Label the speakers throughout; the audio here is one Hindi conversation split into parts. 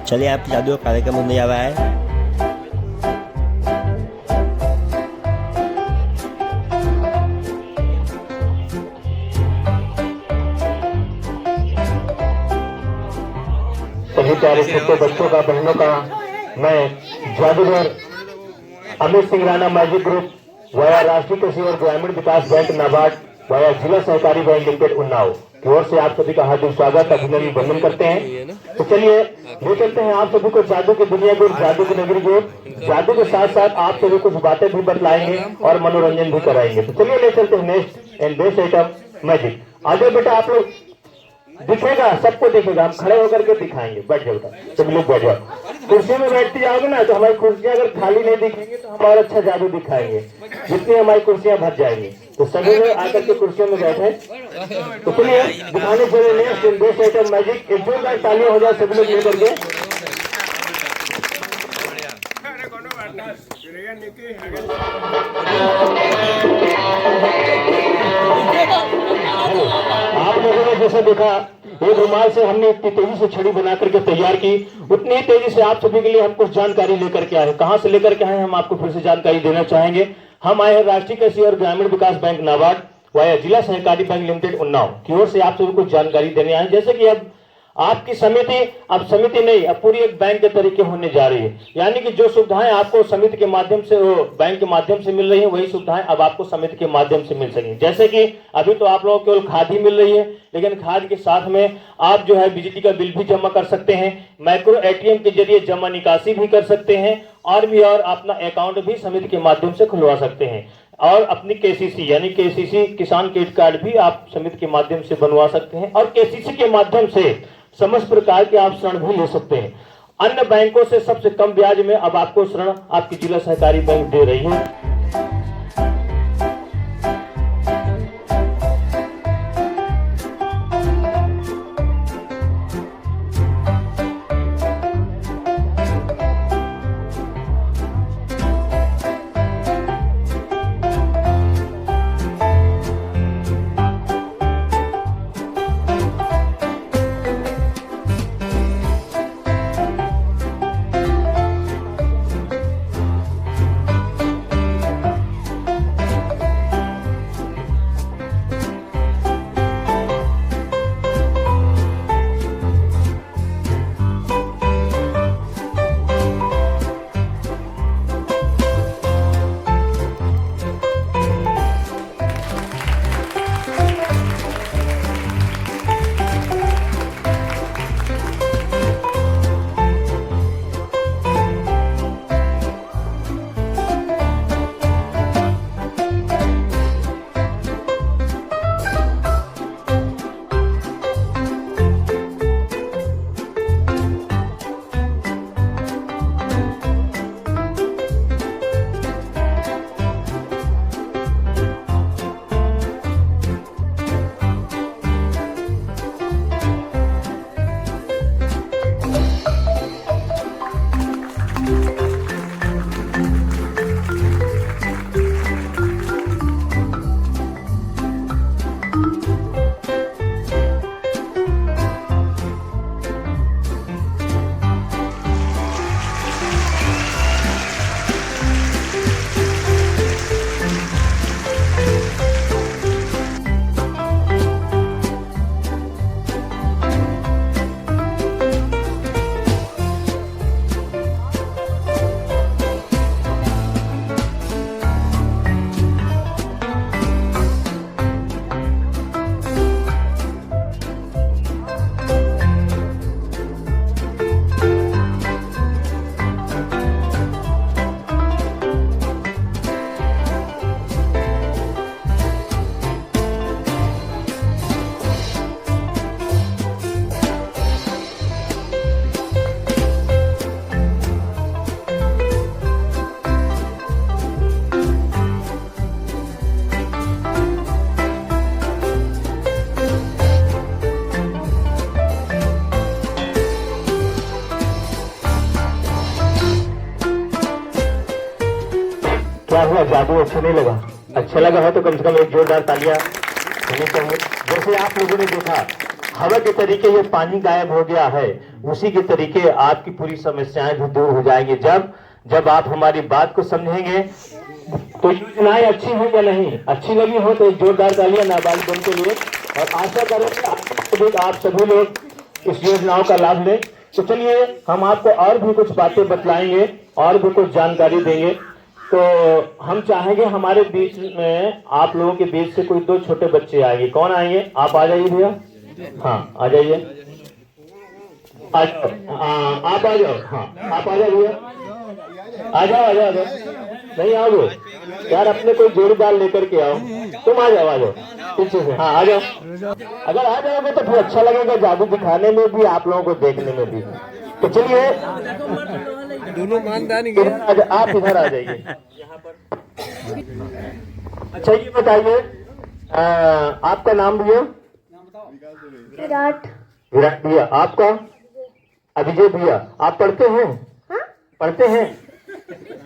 Speaker 1: चलिए आप जादू का कार्यक्रम होने जा रहा है।
Speaker 2: सभी प्यारे छोटे बच्चों का, बहनों का मैं जादूगर Amit Singh Rana magic group via राष्ट्रीय कृषि और ग्रामीण विकास बैंक नाबार्ड वाया जिला सहकारी बैंक लिमिटेड उन्नाव की ओर से आप सभी का हार्दिक स्वागत अभिनंदन वंदन करते हैं। तो चलिए ले चलते हैं आप सभी को जादू की दुनिया की, जादू की नगरी की। जादू के साथ साथ आप सभी कुछ बातें भी बतलाएंगे और मनोरंजन भी कराएंगे। तो चलिए ले चलते हैं next and best item magic. आगे बेटा आप लोग दिखेगा, सबको दिखेगा, हम खड़े होकर के दिखाएंगे। बैठ जाओ बेटा, सब लोग बैठ जाओ। कुर्सी में बैठते जाओगे ना तो हमारी कुर्सियां अगर खाली नहीं दिखेंगी तो हम और अच्छा जादू दिखाएंगे, जितनी हमारी कुर्सियां भर जाएंगी। तो सभी लोग आकर के कुर्सियों में बैठे। तो चलिए दिखाने चले नेक्स्ट बेस्ट आइटम मैजिक। एक जोरदार तालियां हो जाए सभी लोग मिलकर के। आप लोगों ने जैसे देखा एक रुमाल से हमने इतनी तेजी से छड़ी बना करके तैयार की, उतनी ही तेजी से आप सभी के लिए हम कुछ जानकारी लेकर के आए। कहां से लेकर के आए हम आपको फिर से जानकारी देना चाहेंगे। हम आए हैं राष्ट्रीय कृषि और ग्रामीण विकास बैंक नाबार्ड वाया जिला सहकारी बैंक लिमिटेड उन्नाव की ओर से आप सभी को जानकारी देने आए। जैसे कि अब आपकी समिति, अब समिति नहीं, अब पूरी एक बैंक के तरीके होने जा रही है। यानी कि जो सुविधाएं आपको समिति के माध्यम से, बैंक के माध्यम से मिल रही है, वही सुविधाएं अब आपको समिति के माध्यम से मिल सकेंगी। जैसे कि अभी तो आप लोगों को केवल खाद ही मिल रही है, लेकिन खाद के साथ में आप जो है बिजली का बिल भी जमा कर सकते हैं, माइक्रो एटीएम के जरिए जमा निकासी भी कर सकते हैं, और भी और अपना अकाउंट भी समिति के माध्यम से खुलवा सकते हैं, और अपनी केसीसी यानी केसीसी किसान क्रेडिट कार्ड भी आप समिति के माध्यम से बनवा सकते हैं, और केसीसी के माध्यम से समस्त प्रकार के आप ऋण भी ले सकते हैं। अन्य बैंकों से सबसे कम ब्याज में अब आपको ऋण आपकी जिला सहकारी बैंक दे रही है। क्या हुआ, जादू अच्छा नहीं लगा? अच्छा लगा हो तो कम से कम एक जोरदार तालियां होनी चाहिए। जैसे आप लोगों ने देखा हवा के तरीके ये पानी गायब हो गया है, उसी के तरीके आपकी पूरी समस्याएं भी दूर हो जाएंगी। जब आप हमारी बात को समझेंगे तो योजनाएं अच्छी हैं या नहीं, अच्छी लगी हो तो एक जोरदार तालियां नाबालिग बन के लिए, और आशा करें कि आप सभी लोग इस योजनाओं का लाभ लें। तो चलिए हम आपको और भी कुछ बातें बतलाएंगे और भी कुछ जानकारी देंगे। तो हम चाहेंगे हमारे बीच में, आप लोगों के बीच से कोई 2 छोटे बच्चे आएंगे। कौन आएंगे? आप आ जाइए भैया। हाँ आ जाइए, आप आ जाओ। हाँ आप आ जाओ भैया, आ जाओ। नहीं आओगे यार, अपने कोई जोड़ीदार लेकर के आओ। तुम आ जाओ पीछे से। हाँ आ जाओ। अगर आ जाओगे तो फिर अच्छा लगेगा, जादू दिखाने में भी, आप लोगों को देखने में भी। तो चलिए
Speaker 3: दोनों मानदानी
Speaker 2: आप इधर आ जाइए यहाँ पर। अच्छा ये बताइए, आपका नाम भैया?
Speaker 4: विराट।
Speaker 2: विराट भैया। आपका? अभिजय भैया। आप पढ़ते हैं?
Speaker 4: हाँ?
Speaker 2: पढ़ते हैं?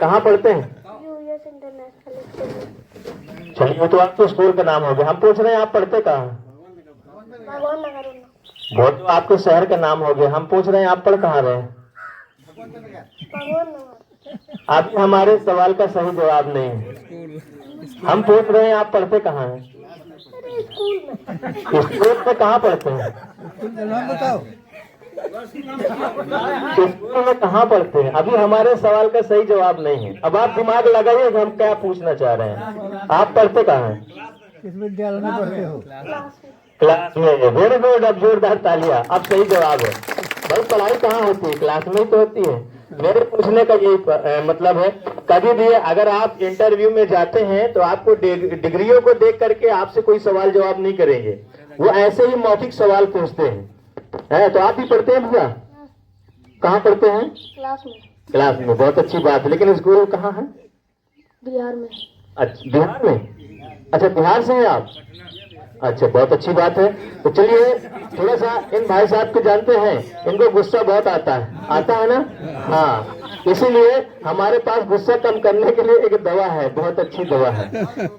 Speaker 2: कहाँ पढ़ते हैं?
Speaker 4: US international school.
Speaker 2: चलिए तो आप तो स्कूल का नाम हो गया। हम पूछ रहे हैं आप पढ़ते कहाँ?
Speaker 4: भगवान नगर।
Speaker 2: बहुत तो आपके शहर का नाम हो गया। हम पूछ रहे हैं आप पढ़ कहाँ रहे हैं?
Speaker 4: भगवान नगर।
Speaker 2: आप हमारे सवाल का सही जवाब नहीं है। हम पूछ रहे हैं आप पढ़ते कहाँ हैं?
Speaker 4: स्कूल में।
Speaker 2: स्कूल में कहाँ पढ़ते हैं?
Speaker 3: नाम बताओ।
Speaker 2: स्कूल में कहाँ पढ़ते हैं? अभी हमारे सवाल का सही जवाब नहीं है। अब आप दिमाग लगाइए कि हम क्या पूछना चाह रहे हैं। आप पढ़ते कहाँ हैं?
Speaker 3: किस विद्यालय में पढ़ते हो?
Speaker 2: क्लास में। वेरी गुड, अब जोरदार तालियां। अब सही जवाब है। भाई पढ़ाई कहाँ होती है? क्लास में ही तो होती है। मेरे पूछने का यही मतलब है। कभी भी अगर आप इंटरव्यू में जाते हैं तो आपको डिग्रियों को देख करके आपसे कोई सवाल जवाब नहीं करेंगे, वो ऐसे ही मौखिक सवाल पूछते हैं। तो आप भी पढ़ते हैं भैया? कहाँ पढ़ते हैं?
Speaker 4: क्लास में।
Speaker 2: क्लास में, बहुत अच्छी बात है। लेकिन स्कूल कहाँ है?
Speaker 4: बिहार में।
Speaker 2: अच्छा बिहार में। अच्छा बिहार से हैं आप? अच्छा बहुत अच्छी बात है। तो चलिए थोड़ा सा इन भाई साहब को जानते हैं, इनको गुस्सा बहुत आता है ना? हाँ, इसीलिए हमारे पास गुस्सा कम करने के लिए एक दवा है, बहुत अच्छी दवा है।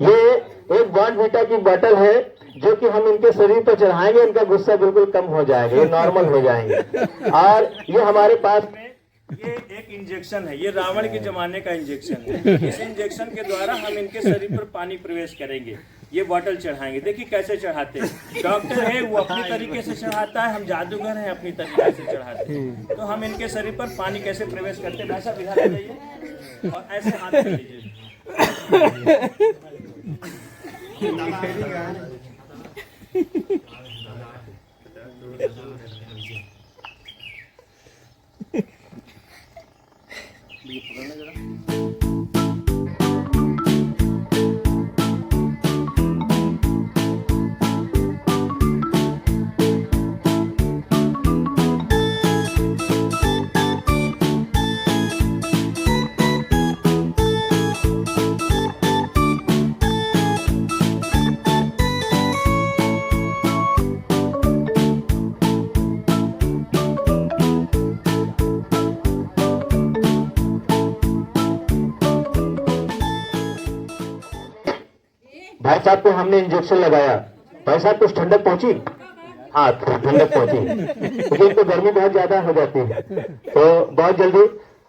Speaker 2: ये एक बॉर्नवीटा की बोतल है जो कि हम इनके शरीर पर चढ़ाएंगे, इनका गुस्सा बिल्कुल कम हो जाएगा, ये नॉर्मल हो जाएंगे। और ये हमारे पास
Speaker 1: ये एक इंजेक्शन है, ये रावण के जमाने का इंजेक्शन है। इस इंजेक्शन के द्वारा हम इनके शरीर पर पानी प्रवेश करेंगे, ये बोतल चढ़ाएंगे। देखिए कैसे चढ़ाते हैं। डॉक्टर है वो अपनी तरीके से चढ़ाता है, हम जादूगर हैं अपनी तरीके से चढ़ाते हैं। तो हम इनके शरीर पर पानी कैसे प्रवेश करते हैं, वैसा इधर आ जाइए और ऐसे हाथ कर लीजिए।
Speaker 2: भाई साहब को हमने इंजेक्शन लगाया, भाई साहब कुछ ठंडक पहुंची? हाँ ठंडक पहुंची, क्योंकि इनको गर्मी बहुत ज्यादा हो जाती है तो बहुत जल्दी।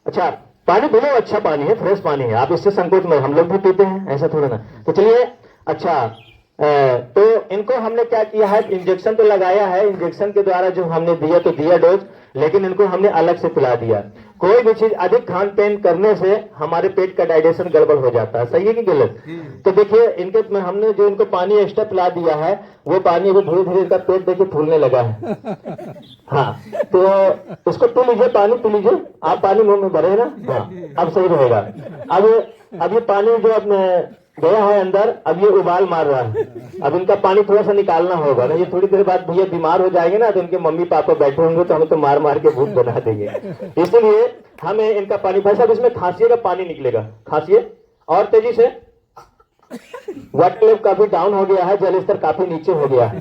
Speaker 2: अच्छा पानी पीलो, अच्छा पानी है, फ्रेश पानी है, आप इससे संकोच में, हम लोग भी पीते हैं, ऐसा थोड़ा ना। तो चलिए अच्छा तो इनको हमने क्या किया है, इंजेक्शन तो लगाया है, इंजेक्शन के द्वारा जो हमने दिया तो दिया डोज, लेकिन इनको हमने अलग से पिला दिया। कोई भी चीज अधिक खान पान करने से हमारे पेट का डाइजेशन गड़बड़ हो जाता है, सही है कि गलत? तो देखिए इनके में हमने जो इनको पानी एक्स्ट्रा पिला दिया है, वो पानी वो धीरे धीरे इनका पेट देखिए फूलने लगा है। हाँ तो उसको पी लीजिए, पानी पी लीजिए आप, पानी मुंह में भरे ना। हाँ अब सही रहेगा। अब ये पानी जो अब गया है अंदर, अब ये उबाल मार रहा है, अब इनका पानी थोड़ा सा निकालना होगा ना। ये थोड़ी देर बाद भैया बीमार हो जाएंगे ना, तो इनके मम्मी पापा बैठे होंगे तो हमें तो मार मार के भूत बना देंगे। इसलिए हमें इनका पानी, भाई साहब इसमें खांसिए का पानी निकलेगा, खांसिए और तेजी से। वाटर लेवल काफी डाउन हो गया है, जल स्तर काफी नीचे हो गया है,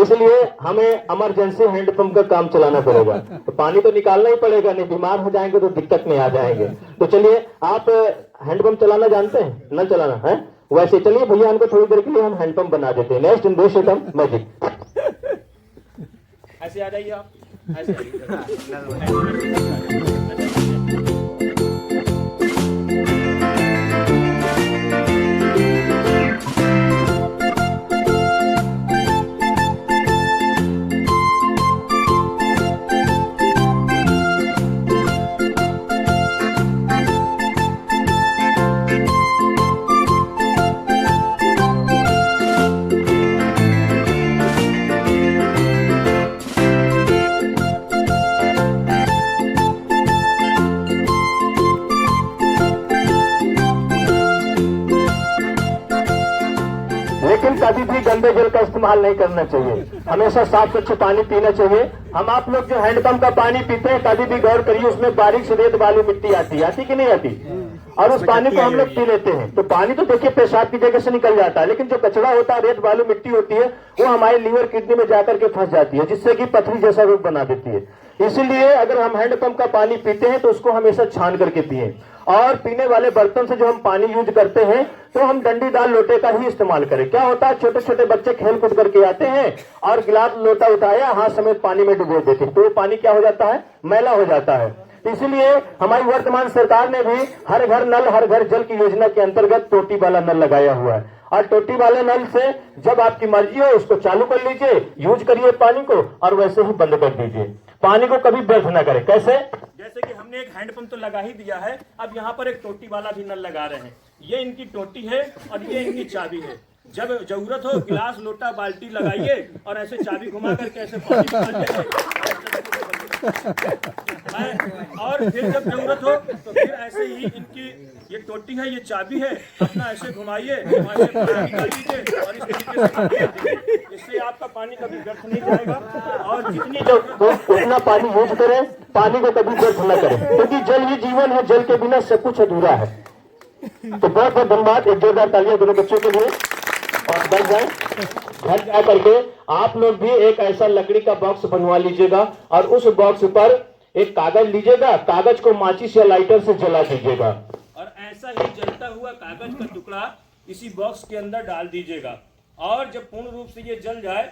Speaker 2: इसलिए हमें इमरजेंसी हैंडपंप का काम चलाना पड़ेगा। तो पानी तो निकालना ही पड़ेगा, नहीं बीमार हो जाएंगे तो दिक्कत में आ जाएंगे। तो चलिए आप हैंडपंप चलाना जानते हैं? नल चलाना है? वैसे चलिए भैया हमको थोड़ी देर के लिए हम हैंडपंप बना देते हैं। Next in 2 second magic.
Speaker 1: ऐसे आ जाइए आप।
Speaker 2: लेकिन कभी भी गंदे जल का इस्तेमाल नहीं करना चाहिए, हमेशा साफ स्वच्छ पानी पीना चाहिए। हम आप लोग जो हैंडपंप का पानी पीते हैं कभी भी गौर करिए, उसमें बारीक से रेत बालू मिट्टी आती कि नहीं आती, और उस पानी को हम लोग पी लेते हैं। तो पानी तो देखिए पेशाब की जगह से निकल जाता है, लेकिन जो कचरा होता है, रेत बालू मिट्टी होती है, वो हमारे लीवर किडनी में जाकर के फंस जाती है, जिससे कि पथरी जैसा रोग बना देती है। इसीलिए अगर हम हैंडपंप का पानी पीते हैं तो उसको हमेशा छान करके पिए, और पीने वाले बर्तन से जो हम पानी यूज करते हैं तो हम डंडीदार लोटे का ही इस्तेमाल करें। क्या होता है, छोटे छोटे बच्चे खेल कूद करके आते हैं और गिलास लोटा उठाया, हाथ समेत पानी में डुबो देते हैं, तो वो पानी क्या हो जाता है, मैला हो जाता है। इसलिए हमारी वर्तमान सरकार ने भी हर घर नल हर घर जल की योजना के अंतर्गत टोटी वाला नल लगाया हुआ है, और टोटी वाले नल से जब आपकी मर्जी हो उसको चालू कर लीजिए, यूज करिए पानी को, और वैसे ही बंद कर दीजिए। पानी को कभी व्यर्थ न करें। कैसे?
Speaker 1: जैसे कि हमने एक हैंडपंप तो लगा ही दिया है, अब यहाँ पर एक टोटी वाला भी नल लगा रहे हैं। ये इनकी टोटी है और ये इनकी चाबी है। जब जरूरत हो गिलास लोटा बाल्टी लगाइए और ऐसे चाबी घुमा करके ऐसे पानी निकालिए, और फिर जब जरूरत हो तो फिर ऐसे ही इनकी ये टोटी है, ये चाबी है, अपना ऐसे घुमाइए, पानी निकाल दीजिए और इस तरीके से पानी कर दीजिए। इससे आपका पानी कभी व्यर्थ नहीं जाएगा, और जितनी
Speaker 2: उतना पानी यूज करें, पानी को कभी व्यर्थ न करें, क्योंकि जल ही जीवन है, जल के बिना सब कुछ अधूरा है। तो बहुत बहुत धन्यवाद, एक जोरदार तालियां दोनों बच्चों के लिए। और बन जाए घर जा करके आप लोग भी एक ऐसा लकड़ी का बॉक्स बनवा लीजिएगा, और उस बॉक्स पर एक कागज लीजिएगा, कागज को माचिस या लाइटर से जला दीजिएगा,
Speaker 1: और ऐसा ही जलता हुआ कागज का टुकड़ा इसी बॉक्स के अंदर डाल दीजिएगा, और जब पूर्ण रूप से ये जल जाए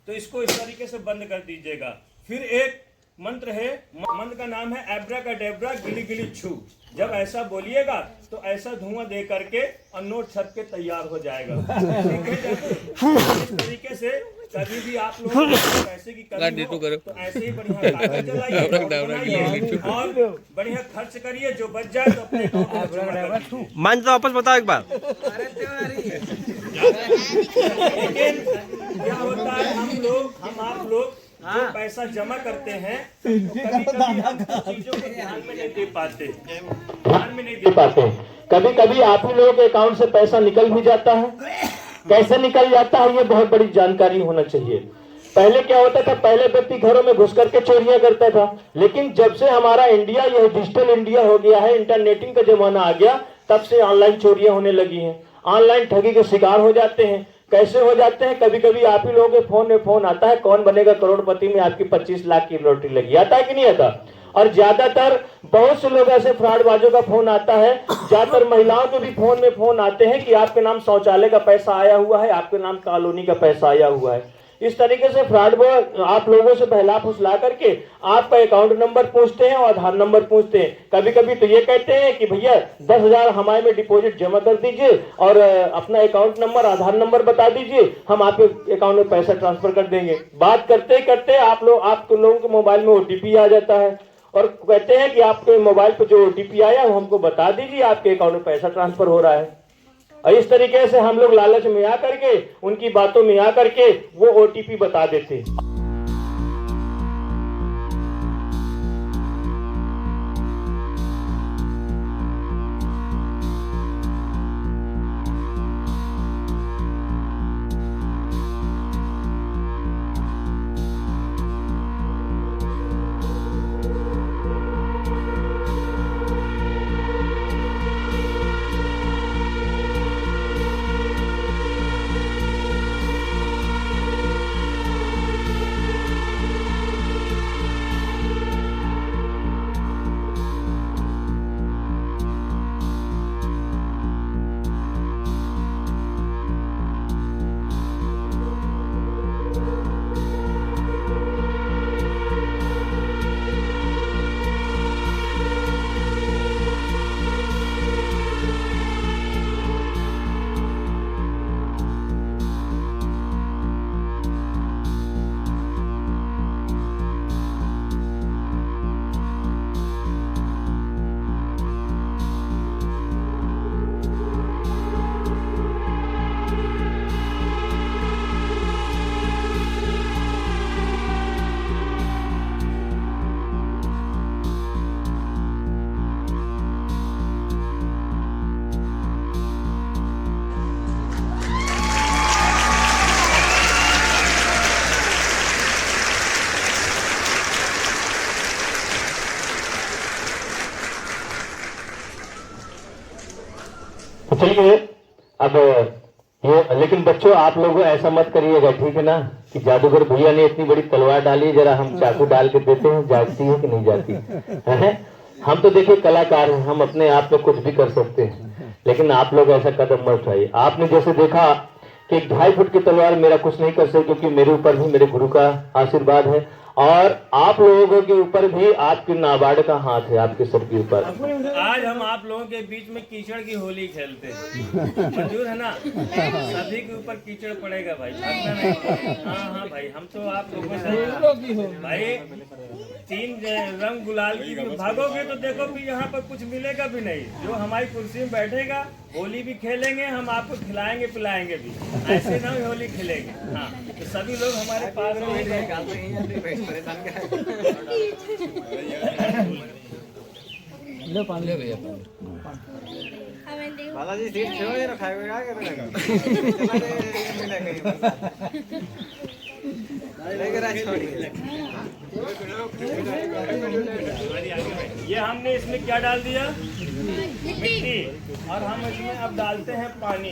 Speaker 1: तो इसको इस तरीके से बंद कर दीजिएगा। फिर एक मंत्र है, मंत्र का नाम है एब्राकाडेब्रा गिली गिली छू। जब ऐसा बोलिएगा तो ऐसा धुआं दे करके और नोट छप के तैयार हो जाएगा। ठीक है, इस तरीके से कभी भी आप लोग पैसे की कमी हो तो ऐसे ही बढ़िया कागज जलाइए और बढ़िया खर्च करिए, जो बच जाए तो अपने अकाउंट में जमा कर दीजिए।
Speaker 5: मान तो वापस बताओ एक बार।
Speaker 1: लेकिन क्या होता है, हम आप लोग जो पैसा जमा करते हैं कभी कभी हम चीजों को ध्यान में नहीं दे पाते,
Speaker 2: कभी कभी आप ही लोगों के अकाउंट से पैसा निकल भी जाता है। कैसे निकल जाता है, ये बहुत बड़ी जानकारी होना चाहिए। पहले क्या होता था, पहले व्यक्ति घरों में घुस करके चोरियां करता था, लेकिन जब से हमारा इंडिया यह डिजिटल इंडिया हो गया है, इंटरनेटिंग का जमाना आ गया, तब से ऑनलाइन चोरियां होने लगी हैं, ऑनलाइन ठगी के शिकार हो जाते हैं। कैसे हो जाते हैं, कभी कभी आप ही लोगों के फोन में फोन आता है, कौन बनेगा करोड़पति में आपकी 25 लाख की लॉटरी लगी, आता है कि नहीं आता। और ज्यादातर बहुत से लोग ऐसे फ्रॉडबाजों का फोन आता है, ज्यादातर महिलाओं के भी फोन में फोन आते हैं कि आपके नाम शौचालय का पैसा आया हुआ है, आपके नाम कॉलोनी का पैसा आया हुआ है। इस तरीके से फ्रॉड आप लोगों से बहला फुसला करके आपका अकाउंट नंबर पूछते हैं और आधार नंबर पूछते हैं। कभी कभी तो ये कहते हैं कि भैया 10,000 हमारे में डिपॉजिट जमा कर दीजिए और अपना अकाउंट नंबर आधार नंबर बता दीजिए, हम आपके अकाउंट में पैसा ट्रांसफर कर देंगे। बात करते करते आप लोगों के मोबाइल में OTP आ जाता है और कहते हैं कि आपके मोबाइल पर जो OTP आया वो हमको बता दीजिए, आपके अकाउंट में पैसा ट्रांसफर हो रहा है। और इस तरीके से हम लोग लालच में आ करके, उनकी बातों में आ करके वो OTP बता देते। चलिए अब ये, लेकिन बच्चों आप लोग ऐसा मत करिएगा, ठीक है ना, कि जादूगर भैया ने इतनी बड़ी तलवार डाली, जरा हम चाकू डाल के देते हैं, जाती है कि नहीं जाती है? हम तो देखिए कलाकार हैं, हम अपने आप में कुछ भी कर सकते हैं, लेकिन आप लोग ऐसा कदम मत उठाइए। आपने जैसे देखा कि 2.5 फुट की तलवार मेरा कुछ नहीं कर सकती, क्योंकि मेरे ऊपर भी मेरे गुरु का आशीर्वाद है, और आप लोगों के ऊपर भी आपके नाबार्ड का हाथ है, आपके सर के ऊपर।
Speaker 1: आज हम आप लोगों के बीच में कीचड़ की होली खेलते हैं, मंजूर है ना? सभी के ऊपर कीचड़ पड़ेगा भाई, भागना नहीं। हाँ भाई, हम तो आप लोगों से भाई 3 रंग गुलाल की भी भागोगे तो देखो कि यहाँ पर कुछ मिलेगा भी नहीं। जो हमारी कुर्सी में बैठेगा होली भी खेलेंगे, हम आपको खिलाएंगे पिलाएंगे भी, ऐसे ना होली खेलेंगे। हाँ, तो सभी लोग हमारे पास में
Speaker 3: लो पानी ले भैया
Speaker 5: बालाजी सीट छोड़ दे, खाएगा क्या करेगा?
Speaker 1: ये हमने इसमें क्या डाल दिया? मिट्टी। और हम इसमें अब डालते हैं पानी।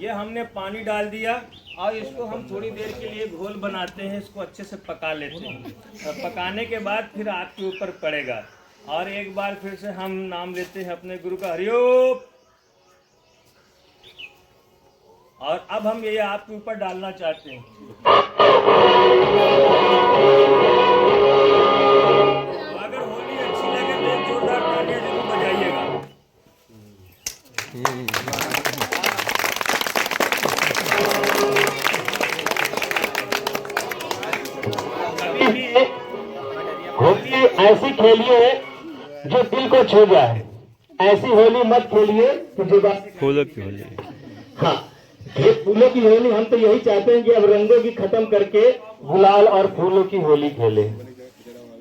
Speaker 1: ये हमने पानी डाल दिया और इसको हम थोड़ी देर के लिए घोल बनाते हैं, इसको अच्छे से पका लेते हैं। और पकाने के बाद फिर आपके ऊपर पड़ेगा। और एक बार फिर से हम नाम लेते हैं अपने गुरु का, हरिओम। और अब हम ये आपके ऊपर डालना चाहते हैं। तो अगर होली अच्छी लगे तो एक जोरदार तालियां जरूर बजाइएगा।
Speaker 2: कभी भी होली ऐसी खेलिए जो दिल को छू जाए, ऐसी होली मत खेलिए कि जो
Speaker 1: फूलों की होली।
Speaker 2: हाँ, ये फूलों की होली, हम तो यही चाहते हैं कि अब रंगों की खत्म करके गुलाल और फूलों की होली खेले।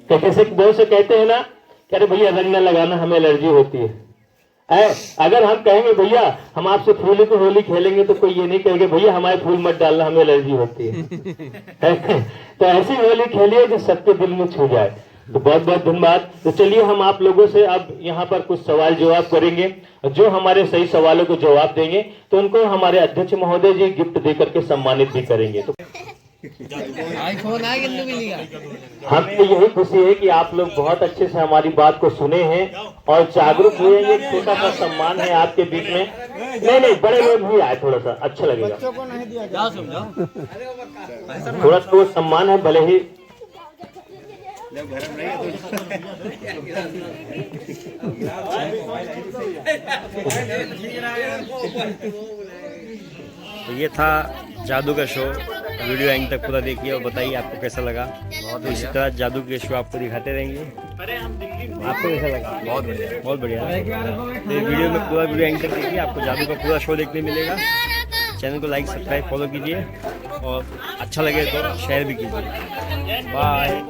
Speaker 2: तो जैसे बहुत से कहते हैं ना कि अरे भैया रंग न लगाना, हमें एलर्जी होती है। अगर हम कहेंगे भैया हम आपसे फूलों की होली खेलेंगे तो कोई ये नहीं कहेगा भैया हमारे फूल मत डालना, हमें एलर्जी होती है। तो ऐसी होली खेलिए जो सबके दिल में छू जाए। तो बहुत बहुत धन्यवाद। तो चलिए हम आप लोगों से अब यहाँ पर कुछ सवाल जवाब करेंगे। जो हमारे सही सवालों को जवाब देंगे तो उनको हमारे अध्यक्ष महोदय जी गिफ्ट दे करके सम्मानित भी करेंगे। तो
Speaker 3: आईफोन आ गया भी लिया।
Speaker 2: हमें यही खुशी है कि आप लोग बहुत अच्छे से हमारी बात को सुने हैं और जागरूक हुए। ये छोटा सा सम्मान है आपके बीच में। नहीं, बड़े लोग भी आए, थोड़ा सा अच्छा लगेगा। थोड़ा सा वो सम्मान है, भले ही
Speaker 6: तो ये था जादू का शो। वीडियो एंड तक पूरा देखिए और बताइए आपको कैसा लगा। तो इसी तरह जादू के शो आपको दिखाते रहेंगे। आपको कैसा लगा? बहुत बढ़िया, बहुत बढ़िया। तो ये वीडियो में पूरा वीडियो एंड तक देखिए, आपको जादू का पूरा शो देखने मिलेगा। चैनल को लाइक सब्सक्राइब फॉलो कीजिए और अच्छा लगे तो शेयर भी कीजिए। बाय।